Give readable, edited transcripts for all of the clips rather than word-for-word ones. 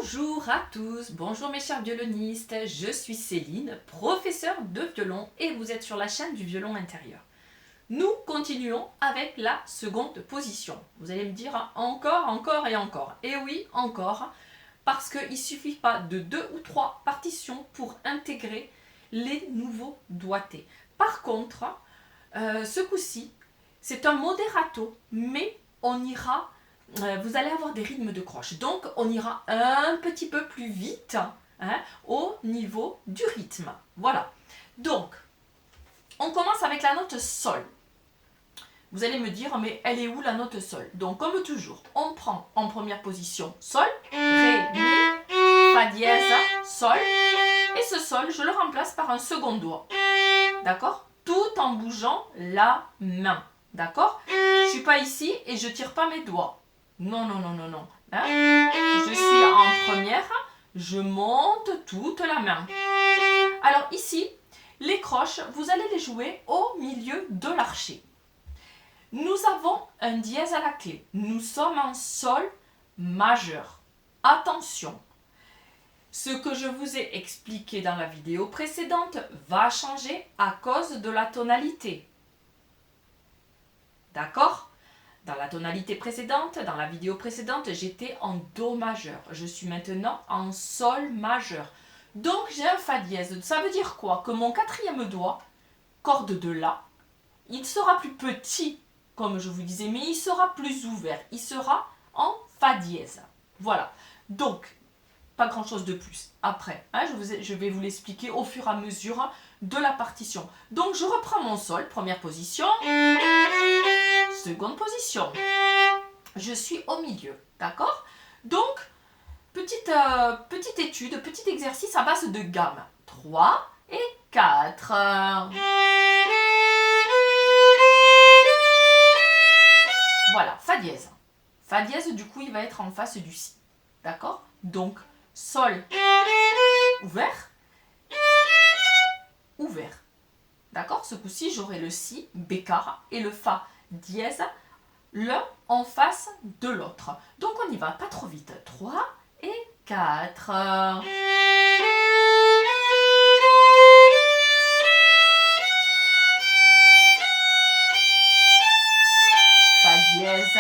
Bonjour à tous, bonjour mes chers violonistes, je suis Céline, professeure de violon et vous êtes sur la chaîne du violon intérieur. Nous continuons avec la seconde position. Vous allez me dire encore, encore et encore. Et oui, encore, parce qu'il ne suffit pas de 2 ou 3 partitions pour intégrer les nouveaux doigtés. Par contre, ce coup-ci, c'est un moderato, mais on ira... vous allez avoir des rythmes de croche. Donc, on ira un petit peu plus vite au niveau du rythme. Voilà. Donc, on commence avec la note Sol. Vous allez me dire, mais elle est où la note Sol? Donc, comme toujours, on prend en première position Sol, Ré, Mi, Fa dièse, Sol. Et ce Sol, je le remplace par un second doigt. D'accord? Tout en bougeant la main. D'accord? Je ne suis pas ici et je ne tire pas mes doigts. Non, non, non, non, non. Je suis en première, je monte toute la main. Alors ici, les croches, vous allez les jouer au milieu de l'archet. Nous avons un dièse à la clé. Nous sommes en sol majeur. Attention, ce que je vous ai expliqué dans la vidéo précédente va changer à cause de la tonalité. D'accord ? Dans la tonalité précédente, dans la vidéo précédente, j'étais en Do majeur. Je suis maintenant en Sol majeur. Donc j'ai un Fa dièse. Ça veut dire quoi? Que mon quatrième doigt, corde de La, il sera plus petit, comme je vous disais, mais il sera plus ouvert. Il sera en Fa dièse. Voilà. Donc, pas grand chose de plus. Après, je vais vous l'expliquer au fur et à mesure de la partition. Donc je reprends mon Sol, première position. Seconde position. Je suis au milieu, d'accord? Donc, petite étude, petit exercice à base de gamme. 3 et 4. Voilà, Fa dièse. Fa dièse, du coup, il va être en face du Si. D'accord? Donc, Sol ouvert, ouvert. D'accord? Ce coup-ci, j'aurai le Si, Bécard, et le Fa dièse, l'un en face de l'autre. Donc on y va, pas trop vite. 3 et 4. Fa dièse.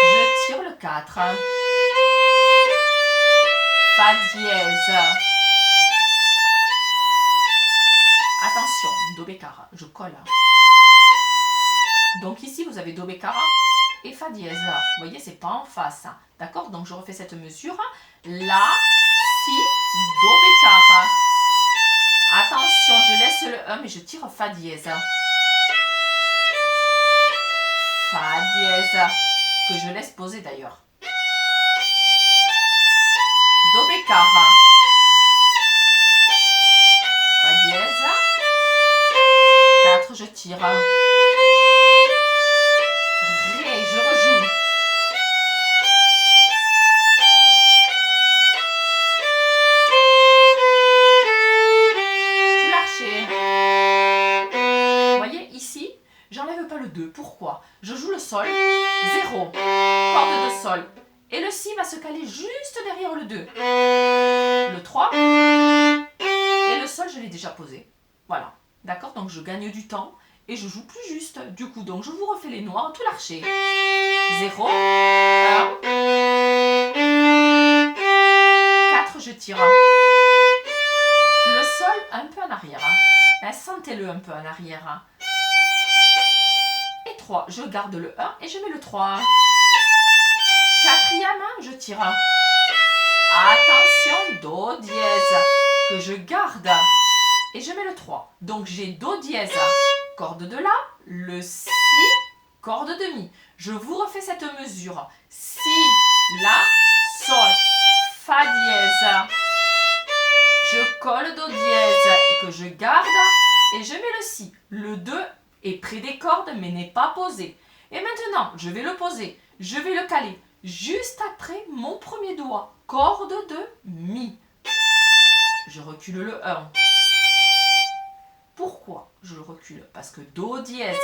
Je tire le 4. Fa dièse. Attention, Do Bécard, je colle. Donc ici, vous avez Do Bécard et Fa dièse. Vous voyez, c'est pas en face. D'accord? Donc je refais cette mesure. La, Si, Do Bécard. Attention, je laisse le 1, mais je tire Fa dièse. Fa dièse, que je laisse poser d'ailleurs. Do Bécard. Fa dièse. 4, je tire. Ré, je rejoue. Tout l'archet. Vous voyez, ici, j'enlève pas le 2. Pourquoi? Je joue le Sol, 0, corde de Sol. Et le Si va se caler juste derrière le 2. Le 3. Et le Sol, je l'ai déjà posé. Voilà. D'accord? Donc je gagne du temps et je joue plus juste. Du coup, donc je vous refais les noirs, tout l'archet. 0, 1, 4, je tire. Le Sol un peu en arrière. Sentez-le un peu en arrière. Et 3, je garde le 1 et je mets le 3. Quatrième, je tire. Attention, Do dièse, que je garde. Et je mets le 3. Donc j'ai Do dièse, corde de La, le Si, corde de Mi. Je vous refais cette mesure. Si, La, Sol, Fa dièse. Je colle Do dièse que je garde et je mets le Si. Le 2 est près des cordes mais n'est pas posé. Et maintenant, je vais le poser. Je vais le caler juste après mon premier doigt. Corde de Mi. Je recule le 1. Pourquoi je le recule? Parce que Do dièse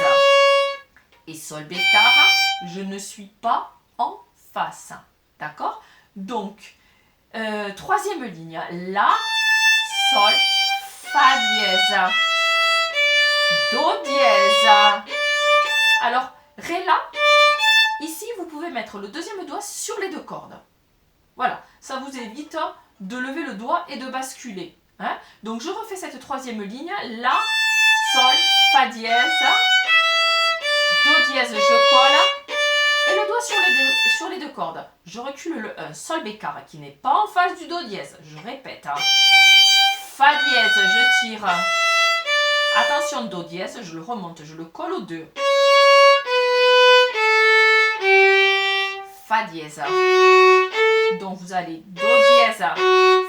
et Sol Bécard, je ne suis pas en face. D'accord? Donc, troisième ligne, La, Sol, Fa dièse, Do dièse. Alors, Ré, La, ici, vous pouvez mettre le deuxième doigt sur les deux cordes. Voilà, ça vous évite de lever le doigt et de basculer. Hein? Donc, je refais cette troisième ligne, La, Sol, Fa dièse, Do dièse, je colle, et le doigt sur les deux cordes. Je recule le 1, Sol bécard, qui n'est pas en face du Do dièse. Je répète. Fa dièse, je tire. Attention, Do dièse, je le remonte, je le colle au 2. Fa dièse. Donc vous allez Do dièse,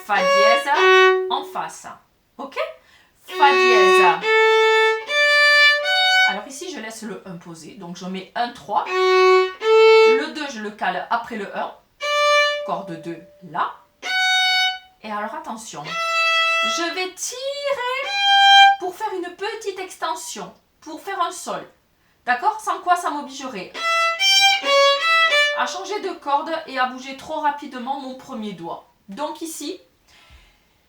Fa dièse en face. Ok? Fa dièse. Alors ici, je laisse le 1 posé. Donc je mets 1, 3. Le 2, je le cale après le 1. Corde 2, là. Et alors attention, je vais tirer pour faire une petite extension, pour faire un sol. D'accord? Sans quoi ça m'obligerait à changer de corde et à bouger trop rapidement mon premier doigt. Donc ici,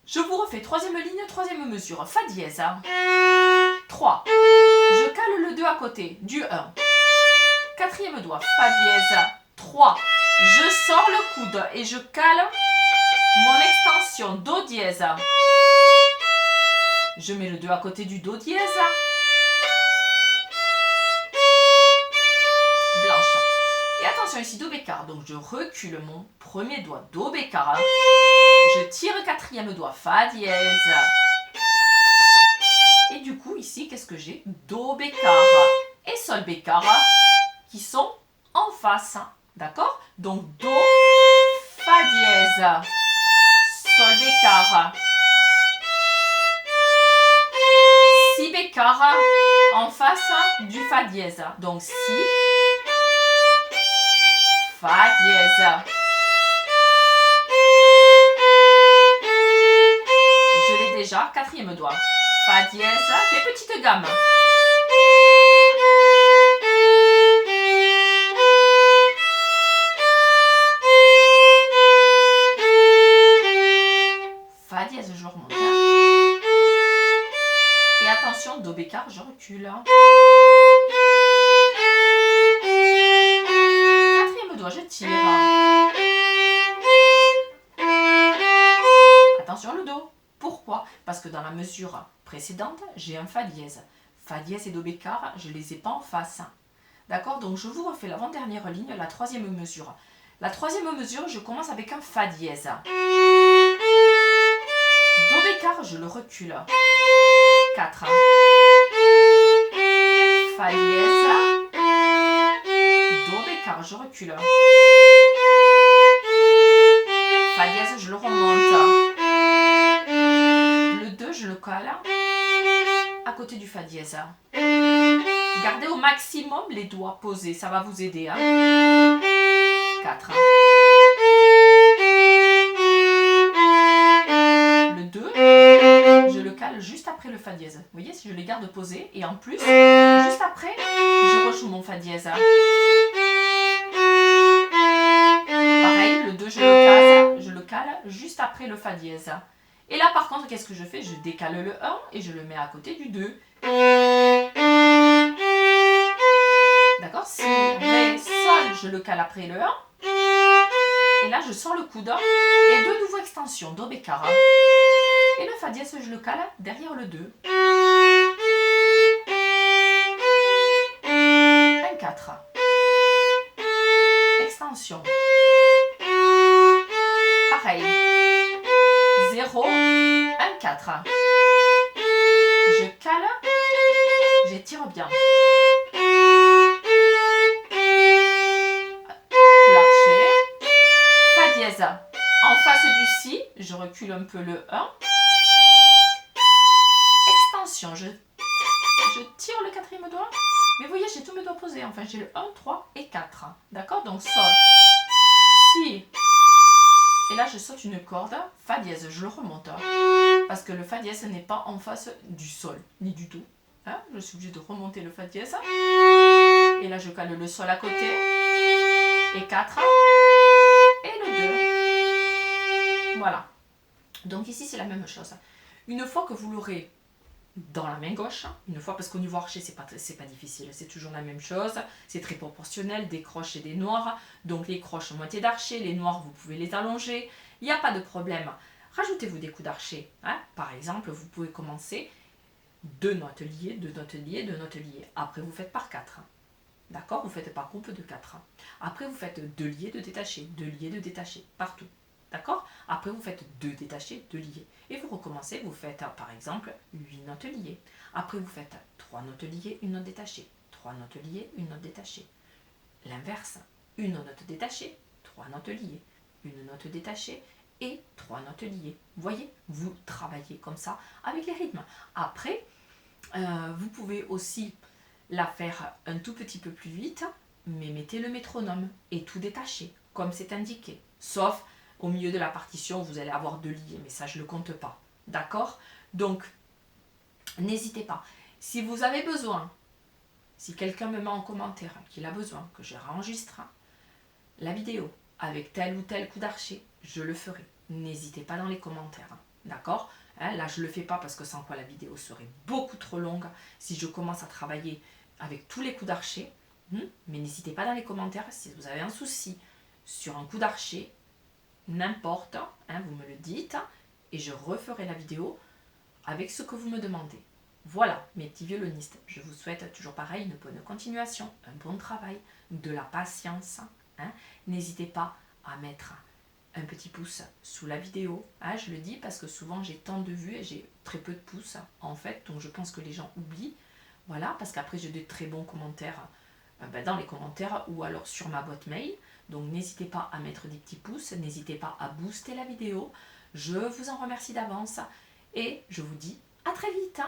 je vous refais troisième ligne, troisième mesure. Fa dièse. 3. Je cale le 2 à côté du 1. Quatrième doigt. Fa dièse. 3. Je sors le coude et je cale mon extension. Do dièse. Je mets le 2 à côté du Do dièse. Blanche. Et attention ici, Do bécard. Donc je recule mon premier doigt. Do bécard. Je tire quatrième doigt. Fa dièse. Et du coup, ici, qu'est-ce que j'ai? Do bécard et Sol bécard qui sont en face. D'accord? Donc Do, Fa dièse, Sol bécard, Si bécard en face du Fa dièse. Donc Si, Fa dièse. Je l'ai déjà, quatrième doigt. Fa dièse, des petites gammes. Fa dièse, je remonte. Et attention, Do bécard, je recule. Quatrième doigt, je tire. Attention le Do. Pourquoi? Parce que dans la mesure précédente, j'ai un Fa dièse. Fa dièse et Do bécard, je ne les ai pas en face. D'accord? Donc je vous refais l'avant-dernière ligne, la troisième mesure. La troisième mesure, je commence avec un Fa dièse. Do bécard, je le recule. 4. Fa dièse. Do bécard, je recule. Fa dièse, je le remonte. Le 2, je le colle à côté du Fa dièse. Gardez au maximum les doigts posés, ça va vous aider. 4. Le 2, je le cale juste après le Fa dièse. Vous voyez, si je les garde posés, et en plus, juste après, je rejoue mon Fa dièse. Pareil, le 2, je le cale juste après le Fa dièse. Et là, par contre, qu'est-ce que je fais? Je décale le 1 et je le mets à côté du 2. D'accord? Si Ré, Sol, je le cale après le 1. Et là, je sors le coude. Et de nouveau extension, Do bécard. Et le Fa dièse, je le cale derrière le 2. 1, 4. Extension. Pareil. 0, 1, 4. Je cale, j'étire bien. L'archer. Fa dièse. En face du Si, je recule un peu le 1. Extension, je tire le quatrième doigt. Mais vous voyez, j'ai tous mes doigts posés. Enfin, j'ai le 1, 3 et 4. D'accord? Donc Sol, Si. Et là, je saute une corde, Fa dièse, je le remonte. Parce que le Fa dièse n'est pas en face du Sol, ni du Do. Hein? Je suis obligée de remonter le Fa dièse. Et là, je cale le Sol à côté. Et 4. Et le Voilà. Donc ici, c'est la même chose. Une fois que vous l'aurez dans la main gauche, une fois, parce qu'au niveau archer, c'est pas difficile, c'est toujours la même chose, c'est très proportionnel, des croches et des noirs, donc les croches moitié d'archer, les noirs, vous pouvez les allonger, il n'y a pas de problème. Rajoutez-vous des coups d'archer, hein. Par exemple, vous pouvez commencer 2 notes liées, 2 notes liées, 2 notes liées, après vous faites par 4. D'accord? Vous faites par groupe de 4. Après, vous faites 2 liés, 2 détachés, 2 liés, 2 détachés, partout. D'accord? Après, vous faites 2 détachés, 2 liés. Et vous recommencez, vous faites par exemple 8 notes liées. Après, vous faites 3 notes liées, une note détachée. 3 notes liées, une note détachée. L'inverse, une note détachée, 3 notes liées. Une note détachée et 3 notes liées. Vous voyez? Vous travaillez comme ça avec les rythmes. Après, vous pouvez aussi la faire un tout petit peu plus vite, mais mettez le métronome et tout détaché, comme c'est indiqué. Sauf au milieu de la partition, vous allez avoir 2 liés, mais ça je ne le compte pas. D'accord? Donc, n'hésitez pas. Si vous avez besoin, si quelqu'un me met en commentaire qu'il a besoin que je réenregistre la vidéo avec tel ou tel coup d'archer, je le ferai. N'hésitez pas dans les commentaires. D'accord? Là, je ne le fais pas parce que sans quoi la vidéo serait beaucoup trop longue si je commence à travailler avec tous les coups d'archer. Mais n'hésitez pas dans les commentaires si vous avez un souci sur un coup d'archer, n'importe, vous me le dites et je referai la vidéo avec ce que vous me demandez. Voilà, mes petits violonistes, je vous souhaite toujours pareil une bonne continuation, un bon travail, de la patience. N'hésitez pas à mettre un petit pouce sous la vidéo. Je le dis parce que souvent j'ai tant de vues et j'ai très peu de pouces en fait, donc je pense que les gens oublient. Voilà, parce qu'après j'ai de très bons commentaires dans les commentaires ou alors sur ma boîte mail. Donc n'hésitez pas à mettre des petits pouces, n'hésitez pas à booster la vidéo. Je vous en remercie d'avance et je vous dis à très vite.